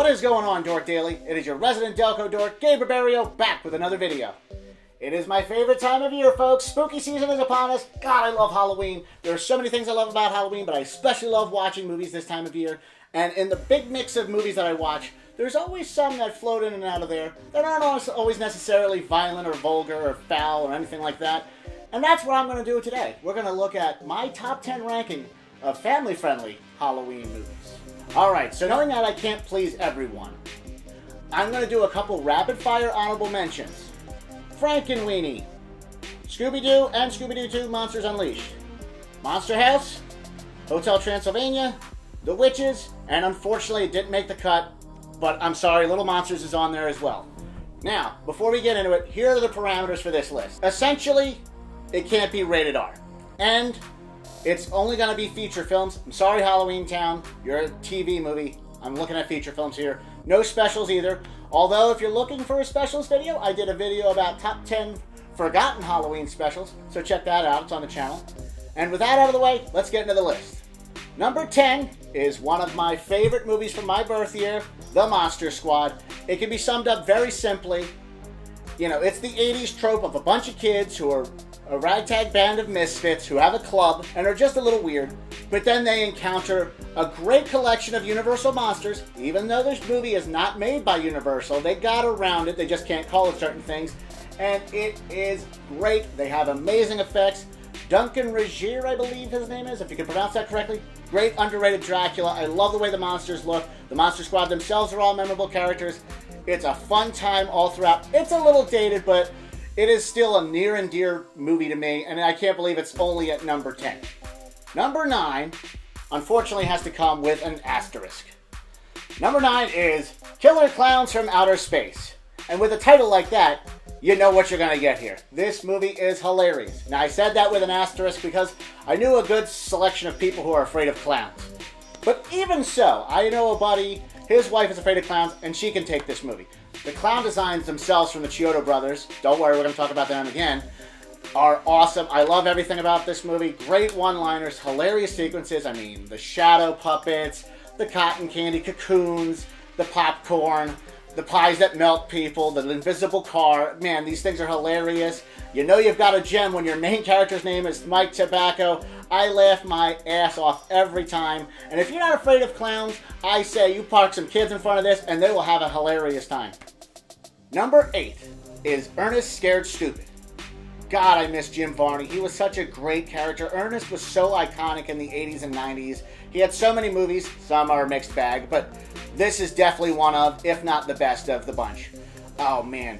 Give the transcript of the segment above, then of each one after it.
What is going on, Dork Daily? It is your resident Delco Dork Gabe Riberio back with another video. It is my favorite time of year, folks. Spooky season is upon us. God, I love Halloween. There are so many things I love about Halloween, but I especially love watching movies this time of year. And in the big mix of movies that I watch, there's always some that float in and out of there that aren't always necessarily violent or vulgar or foul or anything like that. And that's what I'm going to do today. We're going to look at my top 10 ranking of family-friendly Halloween movies. Alright, so knowing that I can't please everyone, I'm going to do a couple rapid-fire honorable mentions. Frankenweenie, Scooby-Doo and Scooby-Doo 2 Monsters Unleashed, Monster House, Hotel Transylvania, The Witches, and unfortunately it didn't make the cut, but I'm sorry, Little Monsters is on there as well. Now, before we get into it, here are the parameters for this list. Essentially, it can't be rated R. And it's only going to be feature films. I'm sorry, Halloween Town. You're a TV movie. I'm looking at feature films here. No specials either. Although, if you're looking for a specials video, I did a video about top 10 forgotten Halloween specials. So check that out. It's on the channel. And with that out of the way, let's get into the list. Number 10 is one of my favorite movies from my birth year, The Monster Squad. It can be summed up very simply. You know, it's the 80s trope of a bunch of kids who are a ragtag band of misfits who have a club and are just a little weird, but then they encounter a great collection of Universal monsters. Even though this movie is not made by Universal, they got around it, they just can't call it certain things, and it is great. They have amazing effects. Duncan Regier, I believe his name is, if you can pronounce that correctly. Great underrated Dracula. I love the way the monsters look. The Monster Squad themselves are all memorable characters. It's a fun time all throughout. It's a little dated, but it is still a near and dear movie to me, and I can't believe it's only at number 10. Number 9, unfortunately, has to come with an asterisk. Number 9 is Killer Clowns from Outer Space. And with a title like that, you know what you're going to get here. This movie is hilarious. Now, I said that with an asterisk because I knew a good selection of people who are afraid of clowns. But even so, I know a buddy, his wife is afraid of clowns, and she can take this movie. The clown designs themselves from the Chiodo brothers, don't worry, we're going to talk about them again, are awesome. I love everything about this movie. Great one-liners, hilarious sequences. I mean, the shadow puppets, the cotton candy cocoons, the popcorn, the pies that melt people, the invisible car. Man, these things are hilarious. You know you've got a gem when your main character's name is Mike Tobacco. I laugh my ass off every time. And if you're not afraid of clowns, I say you park some kids in front of this and they will have a hilarious time. Number 8 is Ernest Scared Stupid. God, I miss Jim Varney. He was such a great character. Ernest was so iconic in the 80s and 90s. He had so many movies. Some are a mixed bag, but this is definitely one of, if not the best of the bunch. Oh, man.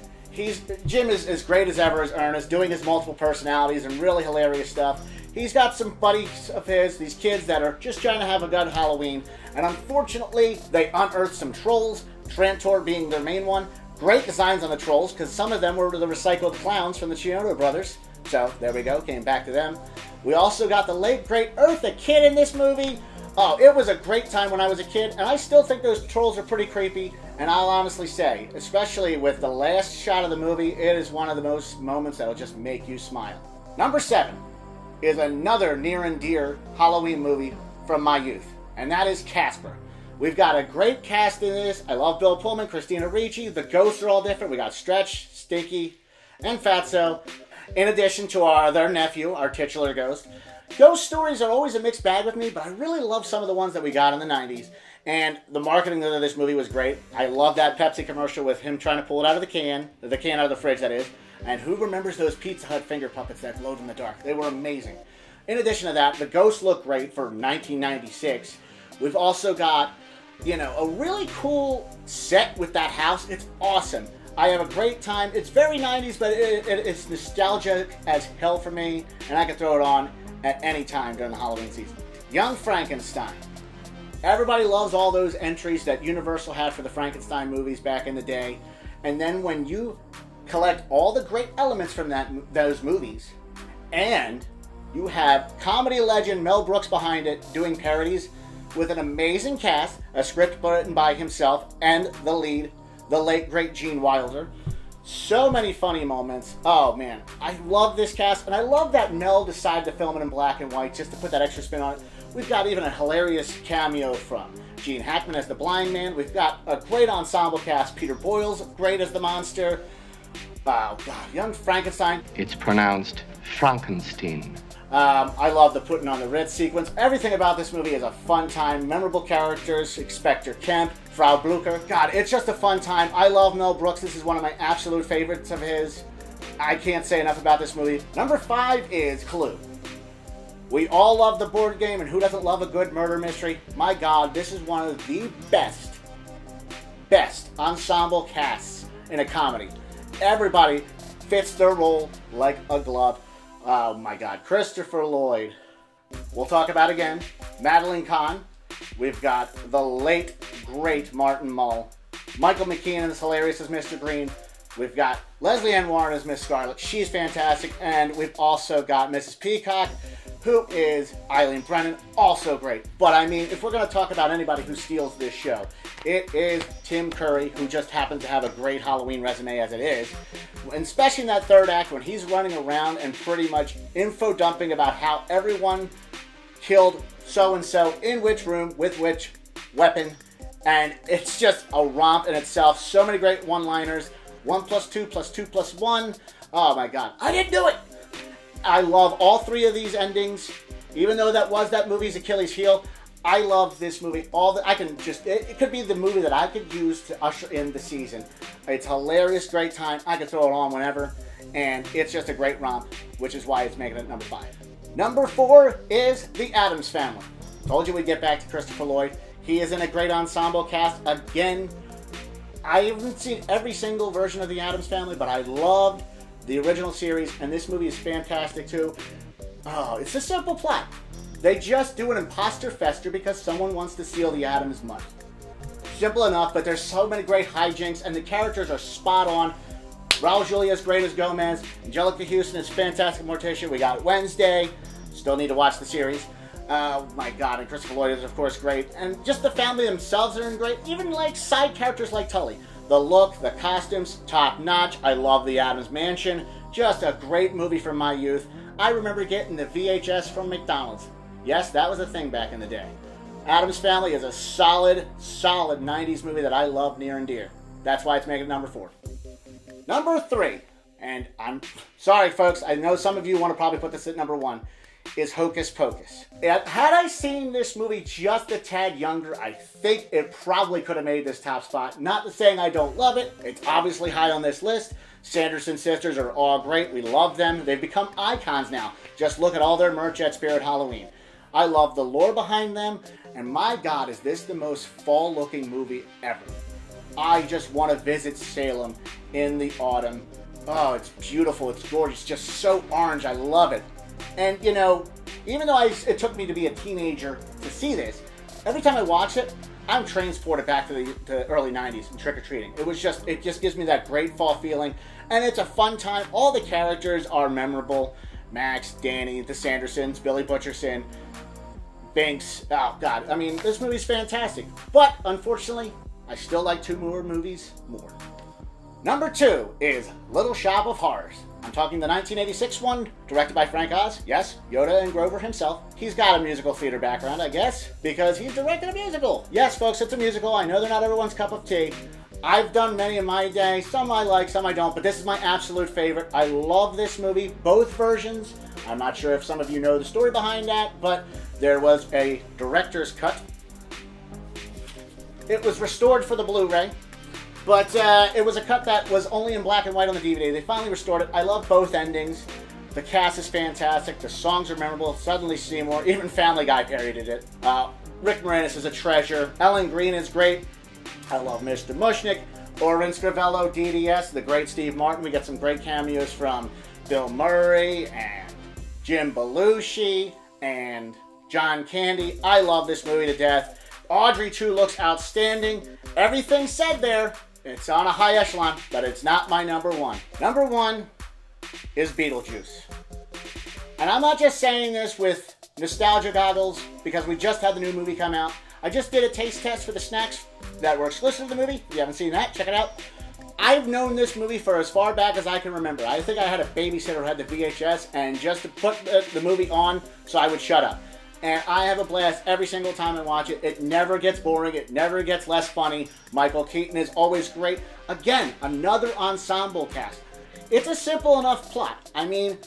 Jim is as great as ever as Ernest, doing his multiple personalities and really hilarious stuff. He's got some buddies of his, these kids that are just trying to have a good Halloween. And unfortunately, they unearthed some trolls, Trantor being their main one. Great designs on the trolls, because some of them were the recycled clowns from the Chiodo brothers. So, there we go, came back to them. We also got the late, great Eartha Kitt in this movie. Oh, it was a great time when I was a kid, and I still think those trolls are pretty creepy. And I'll honestly say, especially with the last shot of the movie, it is one of the most moments that will just make you smile. Number 7 is another near and dear Halloween movie from my youth, and that is Casper. We've got a great cast in this. I love Bill Pullman, Christina Ricci. The ghosts are all different. We got Stretch, Stinky, and Fatso, in addition to their nephew, our titular ghost. Ghost stories are always a mixed bag with me, but I really love some of the ones that we got in the 90s. And the marketing of this movie was great. I love that Pepsi commercial with him trying to pull it out of the can out of the fridge, that is. And who remembers those Pizza Hut finger puppets that glowed in the dark? They were amazing. In addition to that, the ghosts look great for 1996. We've also got, you know, a really cool set with that house. It's awesome. I have a great time. It's very 90s, but it's nostalgic as hell for me, and I can throw it on at any time during the Halloween season. Young Frankenstein. Everybody loves all those entries that Universal had for the Frankenstein movies back in the day. And then when you collect all the great elements from those movies, and you have comedy legend Mel Brooks behind it doing parodies with an amazing cast, a script written by himself, and the lead, the late great Gene Wilder. So many funny moments. Oh man, I love this cast, and I love that Mel decided to film it in black and white just to put that extra spin on it. We've got even a hilarious cameo from Gene Hackman as the blind man. We've got a great ensemble cast. Peter Boyle's great as the monster. Oh, God, young Frankenstein. It's pronounced Frankenstein. I love the putting on the red sequence. Everything about this movie is a fun time. Memorable characters, Inspector Kemp, Frau Blucher. God, it's just a fun time. I love Mel Brooks. This is one of my absolute favorites of his. I can't say enough about this movie. Number 5 is Clue. We all love the board game, and who doesn't love a good murder mystery? My God, this is one of the best ensemble casts in a comedy. Everybody fits their role like a glove. Oh my God, Christopher Lloyd. We'll talk about again. Madeline Kahn. We've got the late, great Martin Mull. Michael McKean is hilarious as Mr. Green. We've got Leslie Ann Warren as Miss Scarlet. She's fantastic. And we've also got Mrs. Peacock, who is Eileen Brennan, also great. But I mean, if we're going to talk about anybody who steals this show, it is Tim Curry, who just happens to have a great Halloween resume as it is. And especially in that third act when he's running around and pretty much info dumping about how everyone killed so-and-so in which room with which weapon. And it's just a romp in itself. So many great one-liners. 1 + 2 + 2 + 1. Oh my God, I didn't do it! I love all 3 of these endings. Even though that was that movie's Achilles heel, I love this movie. It could be the movie that I could use to usher in the season. It's hilarious, great time. I could throw it on whenever. And it's just a great romp, which is why it's making it number 5. Number 4 is The Addams Family. Told you we'd get back to Christopher Lloyd. He is in a great ensemble cast. Again, I haven't seen every single version of The Addams Family, but I loved the original series, and this movie is fantastic too. Oh, it's a simple plot. They just do an imposter fester because someone wants to steal the Addams money. Simple enough, but there's so many great hijinks, and the characters are spot on. Raul Julia's great as Gomez. Angelica Houston is fantastic Morticia. We got Wednesday. Still need to watch the series. Oh my God, and Christopher Lloyd is of course great. And just the family themselves are great. Even like side characters like Tully. The look, the costumes, top notch. I love the Addams Mansion. Just a great movie from my youth. I remember getting the VHS from McDonald's. Yes, that was a thing back in the day. Addams Family is a solid 90s movie that I love near and dear. That's why it's making it number 4. Number 3, and I'm sorry folks, I know some of you want to probably put this at number 1, is Hocus Pocus. Had I seen this movie just a tad younger, I think it probably could have made this top spot. Not saying I don't love it. It's obviously high on this list. Sanderson sisters are all great. We love them. They've become icons now. Just look at all their merch at Spirit Halloween. I love the lore behind them, and my God, is this the most fall-looking movie ever. I just want to visit Salem in the autumn. Oh, it's beautiful. It's gorgeous. Just so orange. I love it. And, you know, even though it took me to be a teenager to see this, every time I watch it, I'm transported back to the early 90s and trick-or-treating. It just gives me that great fall feeling, and it's a fun time. All the characters are memorable. Max, Danny, the Sandersons, Billy Butcherson, Binks. Oh, God. I mean, this movie's fantastic. But, unfortunately, I still like 2 more movies more. Number 2 is Little Shop of Horrors. I'm talking the 1986 one, directed by Frank Oz. Yes, Yoda and Grover himself. He's got a musical theater background, I guess, because he's directed a musical. Yes, folks, it's a musical. I know they're not everyone's cup of tea. I've done many in my day. Some I like, some I don't, but this is my absolute favorite. I love this movie, both versions. I'm not sure if some of you know the story behind that, but there was a director's cut. It was restored for the Blu-ray. But it was a cut that was only in black and white on the DVD. They finally restored it. I love both endings. The cast is fantastic. The songs are memorable. Suddenly Seymour. Even Family Guy parodied it. Rick Moranis is a treasure. Ellen Greene is great. I love Mr. Mushnick. Orrin Scrivello, DDS, the great Steve Martin. We got some great cameos from Bill Murray and Jim Belushi and John Candy. I love this movie to death. Audrey, too, looks outstanding. Everything said there. It's on a high echelon, but it's not my number 1. Number 1 is Beetlejuice. And I'm not just saying this with nostalgia goggles because we just had the new movie come out. I just did a taste test for the snacks that were exclusive to the movie. If you haven't seen that, check it out. I've known this movie for as far back as I can remember. I think I had a babysitter who had the VHS and just to put the movie on so I would shut up. and I have a blast every single time I watch it. It never gets boring. It never gets less funny. Michael Keaton is always great. Again, another ensemble cast. It's a simple enough plot. I mean,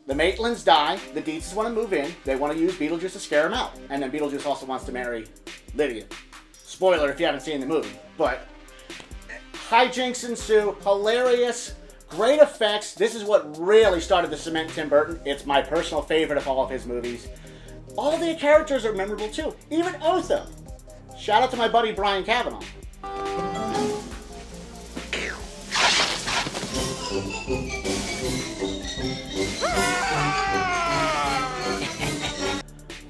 the Maitlands die. The Dietzes want to move in. They want to use Beetlejuice to scare him out. And then Beetlejuice also wants to marry Lydia. Spoiler if you haven't seen the movie. But hijinks ensue. Hilarious. Great effects. This is what really started to cement Tim Burton. It's my personal favorite of all of his movies. All the characters are memorable too. Even Otho. Shout out to my buddy Brian Cavanaugh.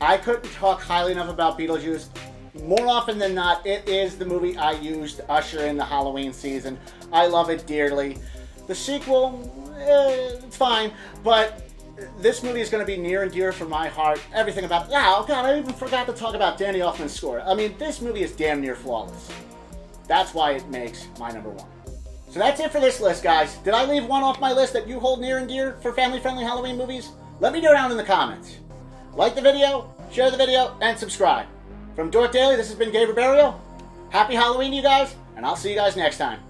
I couldn't talk highly enough about Beetlejuice. More often than not, it is the movie I used to usher in the Halloween season. I love it dearly. The sequel, it's fine, but this movie is going to be near and dear for my heart. Everything about... Oh, God, I even forgot to talk about Danny Elfman's score. I mean, this movie is damn near flawless. That's why it makes my number one. So that's it for this list, guys. Did I leave one off my list that you hold near and dear for family-friendly Halloween movies? Let me know down in the comments. Like the video, share the video, and subscribe. From Dork Daily, this has been Gabe Riberio. Happy Halloween, you guys, and I'll see you guys next time.